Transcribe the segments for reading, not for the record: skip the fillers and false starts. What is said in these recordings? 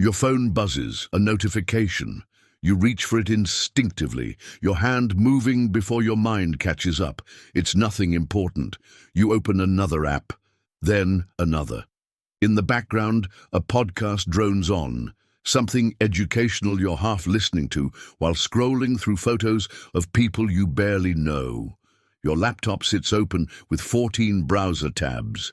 Your phone buzzes, a notification. You reach for it instinctively, your hand moving before your mind catches up. It's nothing important. You open another app, then another. In the background, a podcast drones on, something educational you're half listening to while scrolling through photos of people you barely know. Your laptop sits open with 14 browser tabs.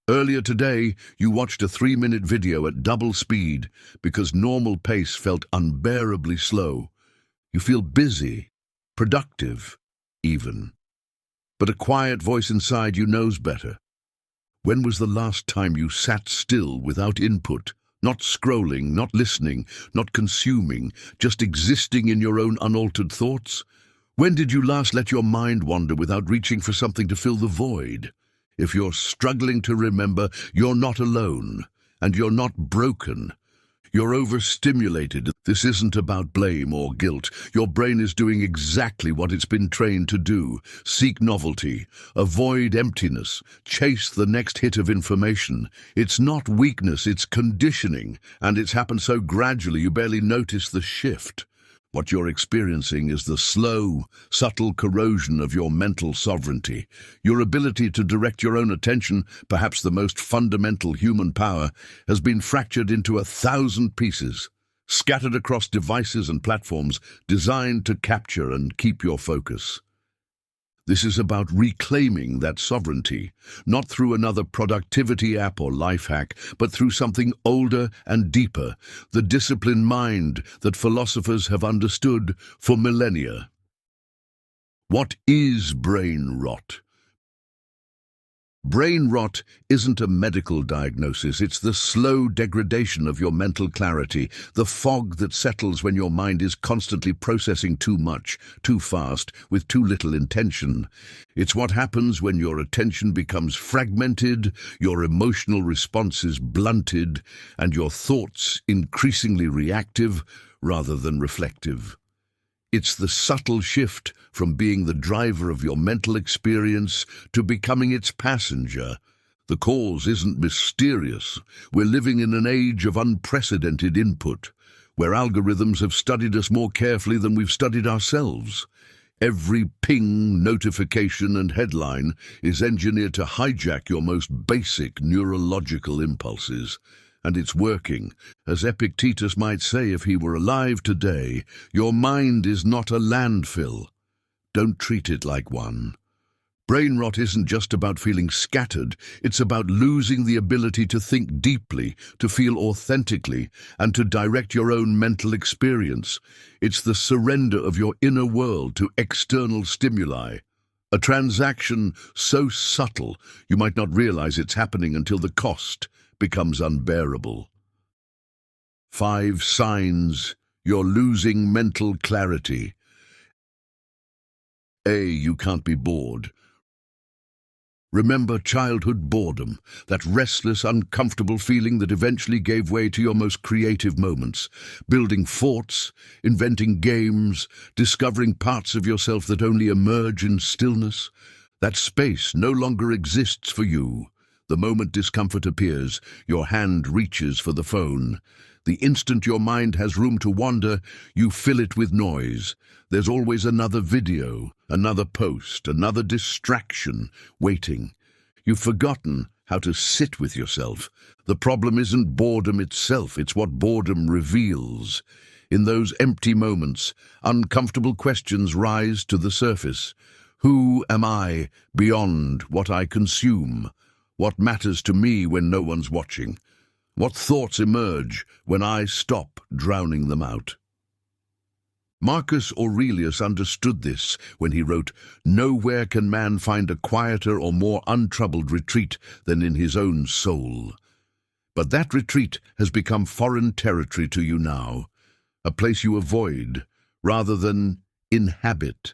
Earlier today, you watched a 3-minute video at double speed because normal pace felt unbearably slow. You feel busy, productive, even. But a quiet voice inside you knows better. When was the last time you sat still without input, not scrolling, not listening, not consuming, just existing in your own unaltered thoughts? When did you last let your mind wander without reaching for something to fill the void? If you're struggling to remember, you're not alone, and you're not broken. You're overstimulated. This isn't about blame or guilt. Your brain is doing exactly what it's been trained to do. Seek novelty, avoid emptiness, chase the next hit of information. It's not weakness, it's conditioning, and it's happened so gradually you barely notice the shift. What you're experiencing is the slow, subtle corrosion of your mental sovereignty. Your ability to direct your own attention, perhaps the most fundamental human power, has been fractured into 1,000 pieces, scattered across devices and platforms designed to capture and keep your focus. This is about reclaiming that sovereignty, not through another productivity app or life hack, but through something older and deeper, the disciplined mind that philosophers have understood for millennia. What is brain rot? Brain rot isn't a medical diagnosis, it's the slow degradation of your mental clarity, the fog that settles when your mind is constantly processing too much, too fast, with too little intention. It's what happens when your attention becomes fragmented, your emotional responses blunted, and your thoughts increasingly reactive rather than reflective. It's the subtle shift from being the driver of your mental experience to becoming its passenger. The cause isn't mysterious. We're living in an age of unprecedented input, where algorithms have studied us more carefully than we've studied ourselves. Every ping, notification, and headline is engineered to hijack your most basic neurological impulses. And it's working. As Epictetus might say if he were alive today, your mind is not a landfill. Don't treat it like one. Brain rot isn't just about feeling scattered, it's about losing the ability to think deeply, to feel authentically, and to direct your own mental experience. It's the surrender of your inner world to external stimuli. A transaction so subtle you might not realize it's happening until the cost becomes unbearable. 5 signs you're losing mental clarity. A. You can't be bored. Remember childhood boredom, that restless, uncomfortable feeling that eventually gave way to your most creative moments, building forts, inventing games, discovering parts of yourself that only emerge in stillness. That space no longer exists for you. The moment discomfort appears, your hand reaches for the phone. The instant your mind has room to wander, you fill it with noise. There's always another video, another post, another distraction waiting. You've forgotten how to sit with yourself. The problem isn't boredom itself, it's what boredom reveals. In those empty moments, uncomfortable questions rise to the surface. Who am I beyond what I consume? What matters to me when no one's watching? What thoughts emerge when I stop drowning them out? Marcus Aurelius understood this when he wrote, "Nowhere can man find a quieter or more untroubled retreat than in his own soul." But that retreat has become foreign territory to you now, a place you avoid rather than inhabit.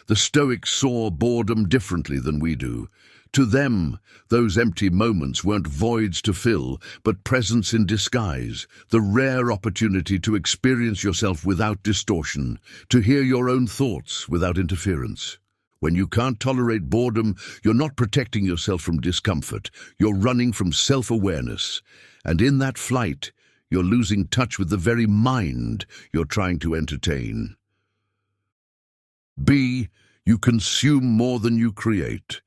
The Stoics saw boredom differently than we do. To them, those empty moments weren't voids to fill, but presence in disguise, the rare opportunity to experience yourself without distortion, to hear your own thoughts without interference. When you can't tolerate boredom, you're not protecting yourself from discomfort, you're running from self-awareness. And in that flight, You're losing touch with the very mind you're trying to entertain. B. You consume more than you create.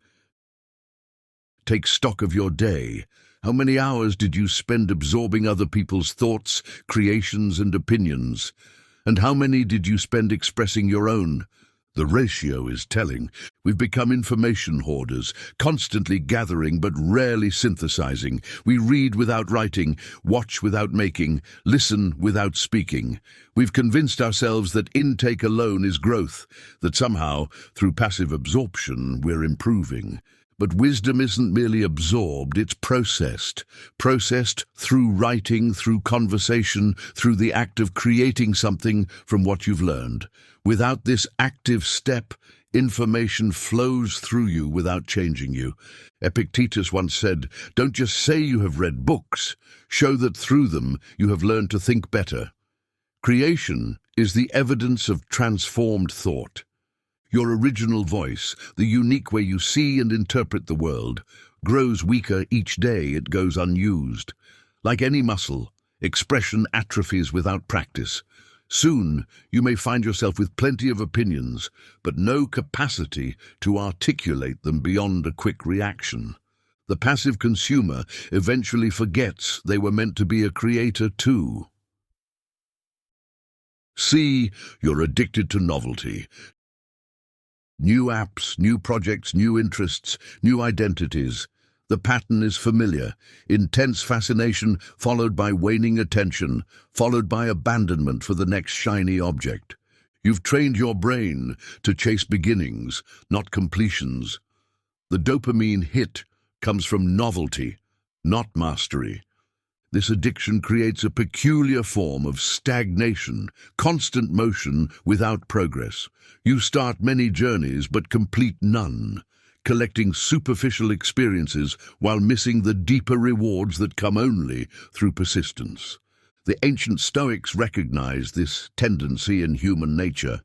Take stock of your day. How many hours did you spend absorbing other people's thoughts, creations, and opinions? And how many did you spend expressing your own? The ratio is telling. We've become information hoarders, constantly gathering but rarely synthesizing. We read without writing, watch without making, listen without speaking. We've convinced ourselves that intake alone is growth, that somehow, through passive absorption, we're improving. But wisdom isn't merely absorbed, it's processed. Processed through writing, through conversation, through the act of creating something from what you've learned. Without this active step, information flows through you without changing you. Epictetus once said, "Don't just say you have read books, show that through them you have learned to think better." Creation is the evidence of transformed thought. Your original voice, the unique way you see and interpret the world, grows weaker each day it goes unused. Like any muscle, expression atrophies without practice. Soon, you may find yourself with plenty of opinions, but no capacity to articulate them beyond a quick reaction. The passive consumer eventually forgets they were meant to be a creator too. C. You're addicted to novelty. New apps, new projects, new interests, new identities. The pattern is familiar. Intense fascination followed by waning attention, followed by abandonment for the next shiny object. You've trained your brain to chase beginnings, not completions. The dopamine hit comes from novelty, not mastery. This addiction creates a peculiar form of stagnation, constant motion without progress. You start many journeys but complete none, collecting superficial experiences while missing the deeper rewards that come only through persistence. The ancient Stoics recognized this tendency in human nature.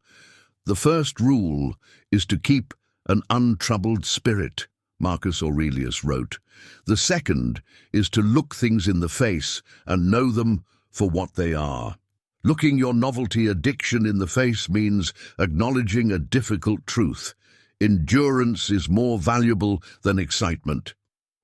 The first rule is to keep an untroubled spirit, Marcus Aurelius wrote. The second is to look things in the face and know them for what they are. Looking your novelty addiction in the face means acknowledging a difficult truth. Endurance is more valuable than excitement.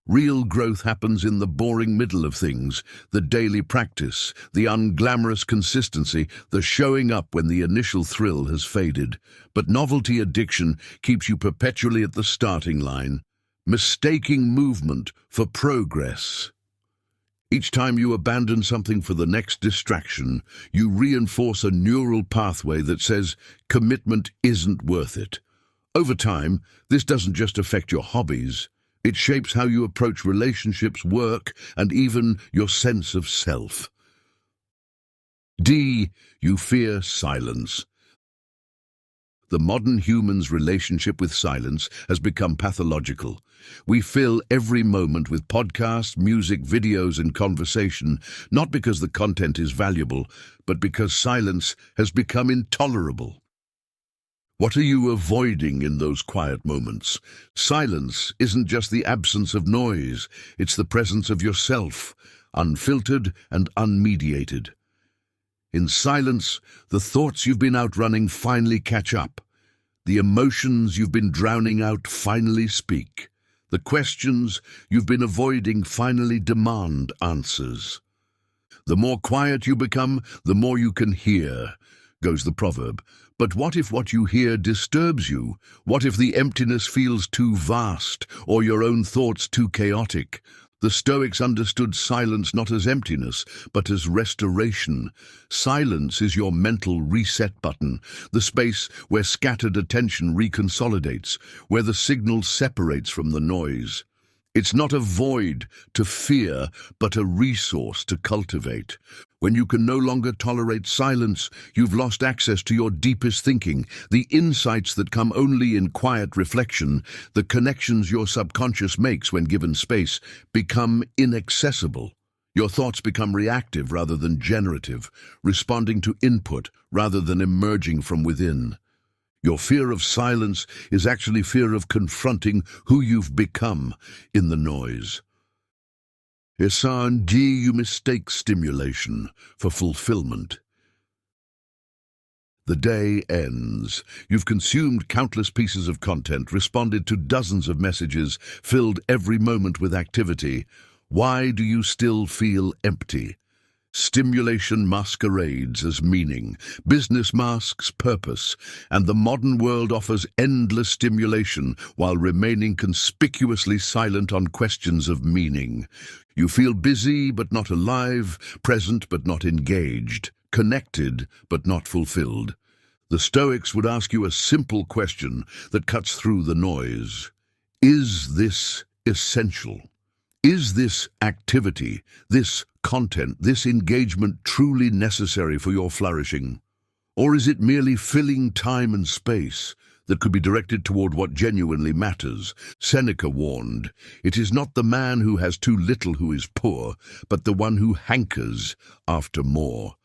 Real growth happens in the boring middle of things, the daily practice, the unglamorous consistency, the showing up when the initial thrill has faded. But novelty addiction keeps you perpetually at the starting line, mistaking movement for progress. Each time you abandon something for the next distraction, you reinforce a neural pathway that says commitment isn't worth it. Over time, this doesn't just affect your hobbies. It shapes how you approach relationships, work, and even your sense of self. D. You fear silence. The modern human's relationship with silence has become pathological. We fill every moment with podcasts, music, videos, and conversation, not because the content is valuable, but because silence has become intolerable. What are you avoiding in those quiet moments? Silence isn't just the absence of noise, it's the presence of yourself, unfiltered and unmediated. In silence, the thoughts you've been outrunning finally catch up. The emotions you've been drowning out finally speak. The questions you've been avoiding finally demand answers. The more quiet you become, the more you can hear, goes the proverb. But what if what you hear disturbs you? What if the emptiness feels too vast, or your own thoughts too chaotic? The Stoics understood silence not as emptiness, but as restoration. Silence is your mental reset button, the space where scattered attention reconsolidates, where the signal separates from the noise. It's not a void to fear, but a resource to cultivate. When you can no longer tolerate silence, you've lost access to your deepest thinking, the insights that come only in quiet reflection, the connections your subconscious makes when given space, become inaccessible. Your thoughts become reactive rather than generative, responding to input rather than emerging from within. Your fear of silence is actually fear of confronting who you've become in the noise. D, you mistake stimulation for fulfillment. The day ends. You've consumed countless pieces of content, responded to dozens of messages, filled every moment with activity. Why do you still feel empty? Stimulation masquerades as meaning, business masks purpose, and the modern world offers endless stimulation while remaining conspicuously silent on questions of meaning. You feel busy but not alive, present but not engaged, connected but not fulfilled. The Stoics would ask you a simple question that cuts through the noise. Is this essential? Is this activity, this content, this engagement truly necessary for your flourishing? Or is it merely filling time and space that could be directed toward what genuinely matters? Seneca warned, "It is not the man who has too little who is poor, but the one who hankers after more."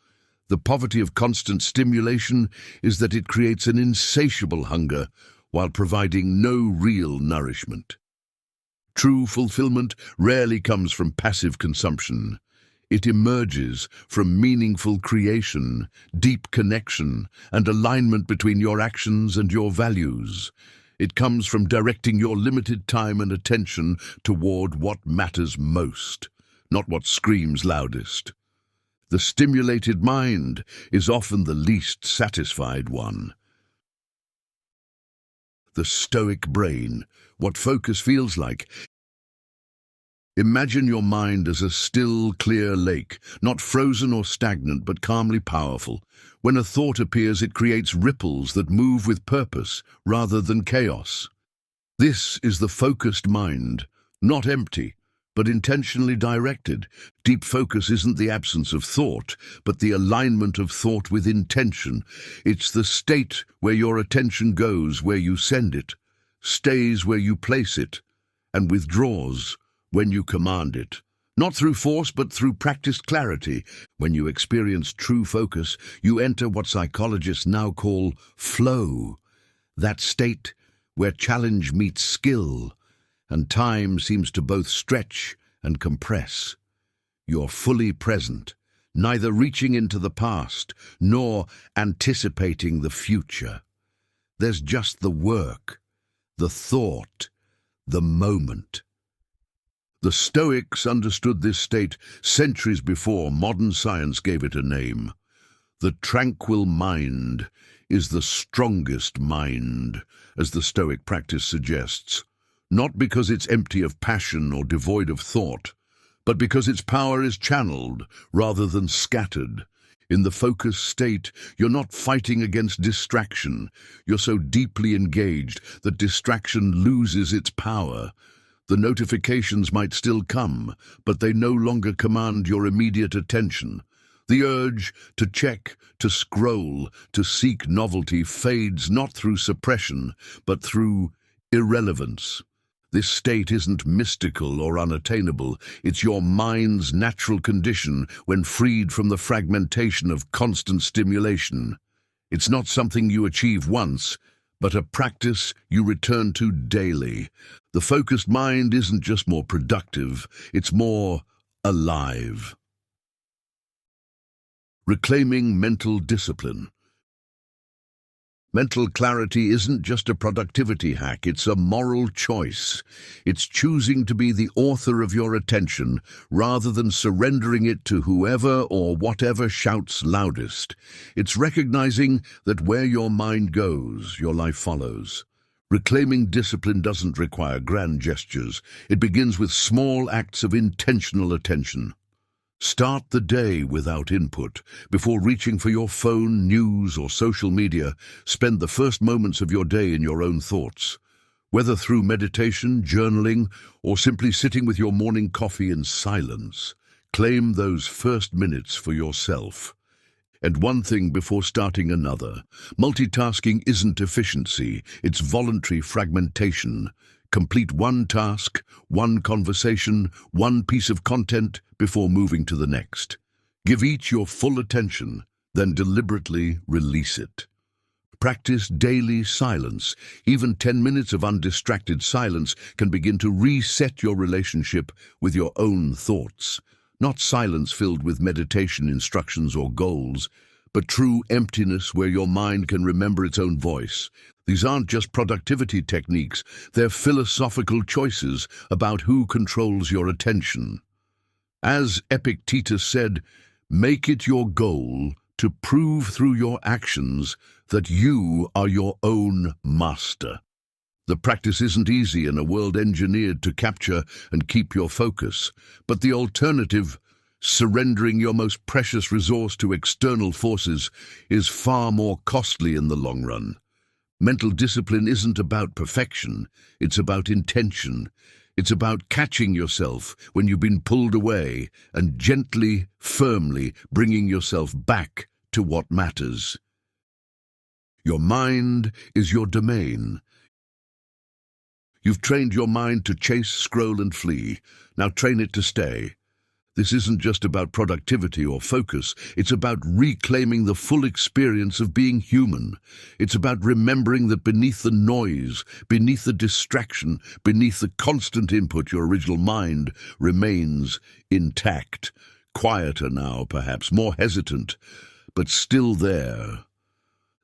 The poverty of constant stimulation is that it creates an insatiable hunger while providing no real nourishment. True fulfillment rarely comes from passive consumption. It emerges from meaningful creation, deep connection, and alignment between your actions and your values. It comes from directing your limited time and attention toward what matters most, not what screams loudest. The stimulated mind is often the least satisfied one. The Stoic brain, what focus feels like. Imagine your mind as a still, clear lake, not frozen or stagnant, but calmly powerful. When a thought appears, it creates ripples that move with purpose rather than chaos. This is the focused mind, not empty, but intentionally directed. Deep focus isn't the absence of thought, but the alignment of thought with intention. It's the state where your attention goes where you send it, stays where you place it, and withdraws when you command it. Not through force, but through practiced clarity. When you experience true focus, you enter what psychologists now call flow, that state where challenge meets skill, and time seems to both stretch and compress. You're fully present, neither reaching into the past nor anticipating the future. There's just the work, the thought, the moment. The Stoics understood this state centuries before modern science gave it a name. The tranquil mind is the strongest mind, as the Stoic practice suggests. Not because it's empty of passion or devoid of thought, but because its power is channeled rather than scattered. In the focused state, you're not fighting against distraction. You're so deeply engaged that distraction loses its power. The notifications might still come, but they no longer command your immediate attention. The urge to check, to scroll, to seek novelty fades not through suppression, but through irrelevance. This state isn't mystical or unattainable. It's your mind's natural condition when freed from the fragmentation of constant stimulation. It's not something you achieve once, but a practice you return to daily. The focused mind isn't just more productive, it's more alive. Reclaiming mental discipline. Mental clarity isn't just a productivity hack, it's a moral choice. It's choosing to be the author of your attention rather than surrendering it to whoever or whatever shouts loudest. It's recognizing that where your mind goes, your life follows. Reclaiming discipline doesn't require grand gestures. It begins with small acts of intentional attention. Start the day without input. Before reaching for your phone, news, or social media, spend the first moments of your day in your own thoughts. Whether through meditation, journaling, or simply sitting with your morning coffee in silence, claim those first minutes for yourself. And one thing before starting another. Multitasking isn't efficiency, it's voluntary fragmentation. Complete one task, one conversation, one piece of content before moving to the next. Give each your full attention, then deliberately release it. Practice daily silence. Even 10 minutes of undistracted silence can begin to reset your relationship with your own thoughts. Not silence filled with meditation instructions or goals, but true emptiness where your mind can remember its own voice. These aren't just productivity techniques, they're philosophical choices about who controls your attention. As Epictetus said, make it your goal to prove through your actions that you are your own master. The practice isn't easy in a world engineered to capture and keep your focus, but the alternative, surrendering your most precious resource to external forces, is far more costly in the long run. Mental discipline isn't about perfection, it's about intention. It's about catching yourself when you've been pulled away and gently, firmly bringing yourself back to what matters. Your mind is your domain. You've trained your mind to chase, scroll, and flee. Now train it to stay. This isn't just about productivity or focus. It's about reclaiming the full experience of being human. It's about remembering that beneath the noise, beneath the distraction, beneath the constant input, your original mind remains intact. Quieter now, perhaps, more hesitant, but still there.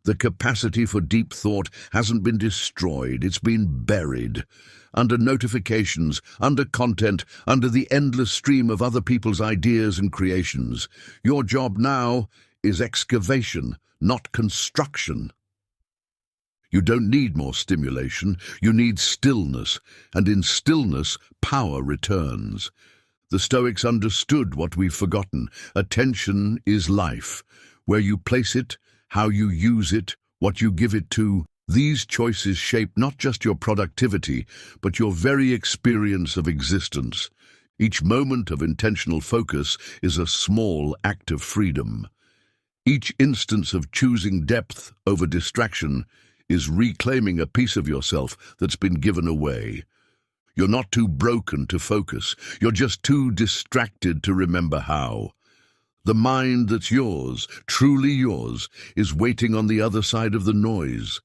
The capacity for deep thought hasn't been destroyed, it's been buried. Under notifications, under content, under the endless stream of other people's ideas and creations. Your job now is excavation, not construction. You don't need more stimulation, you need stillness, and in stillness, power returns. The Stoics understood what we've forgotten. Attention is life. Where you place it, how you use it, what you give it to. These choices shape not just your productivity, but your very experience of existence. Each moment of intentional focus is a small act of freedom. Each instance of choosing depth over distraction is reclaiming a piece of yourself that's been given away. You're not too broken to focus, you're just too distracted to remember how. The mind that's yours, truly yours, is waiting on the other side of the noise.